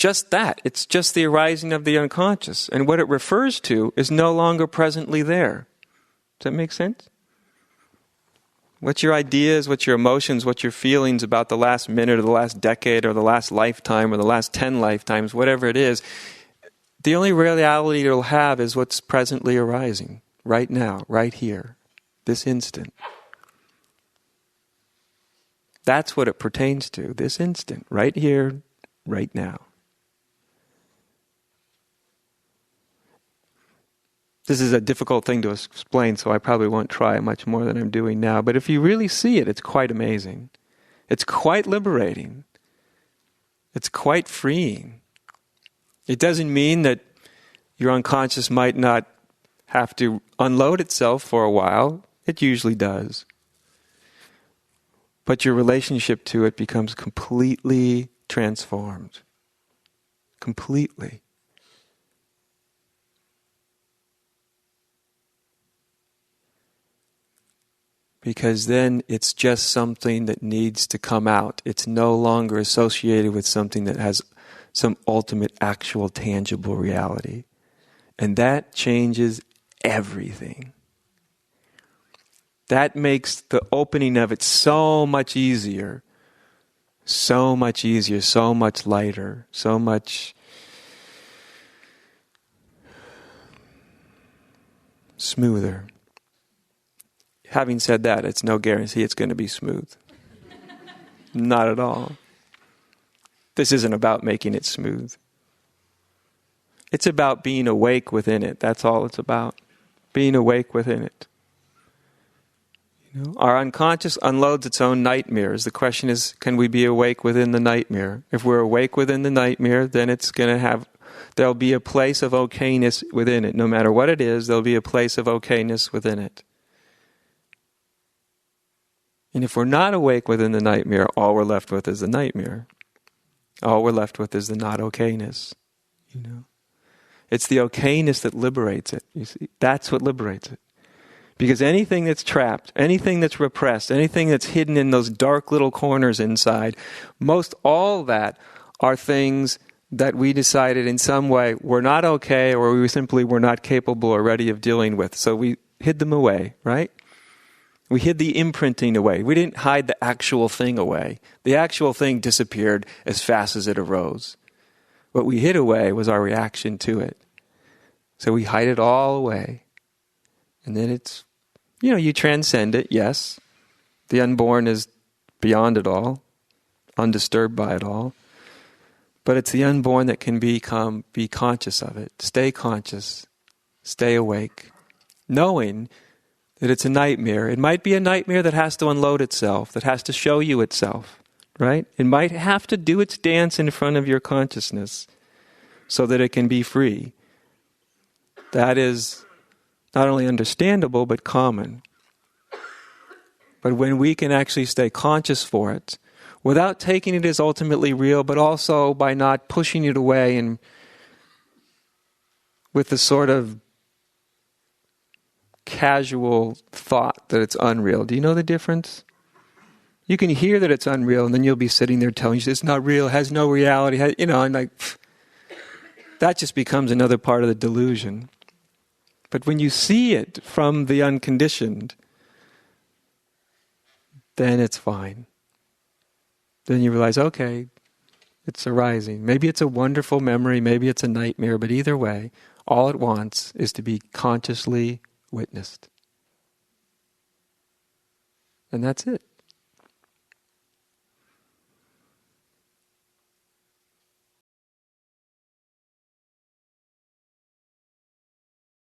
just that. It's just the arising of the unconscious. And what it refers to is no longer presently there. Does that make sense? What's your ideas, what's your emotions, what's your feelings about the last minute or the last decade or the last lifetime or the last 10 lifetimes, whatever it is, the only reality it'll have is what's presently arising, right now, right here, this instant. That's what it pertains to, this instant, right here, right now. This is a difficult thing to explain, so I probably won't try much more than I'm doing now. But if you really see it, it's quite amazing. It's quite liberating. It's quite freeing. It doesn't mean that your unconscious might not have to unload itself for a while. It usually does. But your relationship to it becomes completely transformed. Completely. Because then it's just something that needs to come out. It's no longer associated with something that has some ultimate, actual, tangible reality. And that changes everything. That makes the opening of it so much easier, so much lighter, so much smoother. Having said that, it's no guarantee it's going to be smooth. Not at all. This isn't about making it smooth. It's about being awake within it. That's all it's about. Being awake within it. You know, our unconscious unloads its own nightmares. The question is, can we be awake within the nightmare? If we're awake within the nightmare, then there'll be a place of okayness within it. No matter what it is, there'll be a place of okayness within it. And if we're not awake within the nightmare, all we're left with is the nightmare. All we're left with is the not okayness. You know, it's the okayness that liberates it. You see, that's what liberates it. Because anything that's trapped, anything that's repressed, anything that's hidden in those dark little corners inside, most all that are things that we decided in some way were not okay, or we simply were not capable or ready of dealing with. So we hid them away, right? We hid the imprinting away. We didn't hide the actual thing away. The actual thing disappeared as fast as it arose. What we hid away was our reaction to it. So we hide it all away. And then you transcend it, yes. The unborn is beyond it all, undisturbed by it all. But it's the unborn that can be conscious of it. Stay conscious. Stay awake. Knowing that it's a nightmare. It might be a nightmare that has to unload itself, that has to show you itself, right? It might have to do its dance in front of your consciousness so that it can be free. That is not only understandable, but common. But when we can actually stay conscious for it, without taking it as ultimately real, but also by not pushing it away and with the sort of casual thought that it's unreal. Do you know the difference? You can hear that it's unreal, and then you'll be sitting there telling you it's not real, has no reality, and that just becomes another part of the delusion. But when you see it from the unconditioned, then it's fine. Then you realize, okay, it's arising. Maybe it's a wonderful memory, maybe it's a nightmare, but either way, all it wants is to be consciously witnessed. And that's it.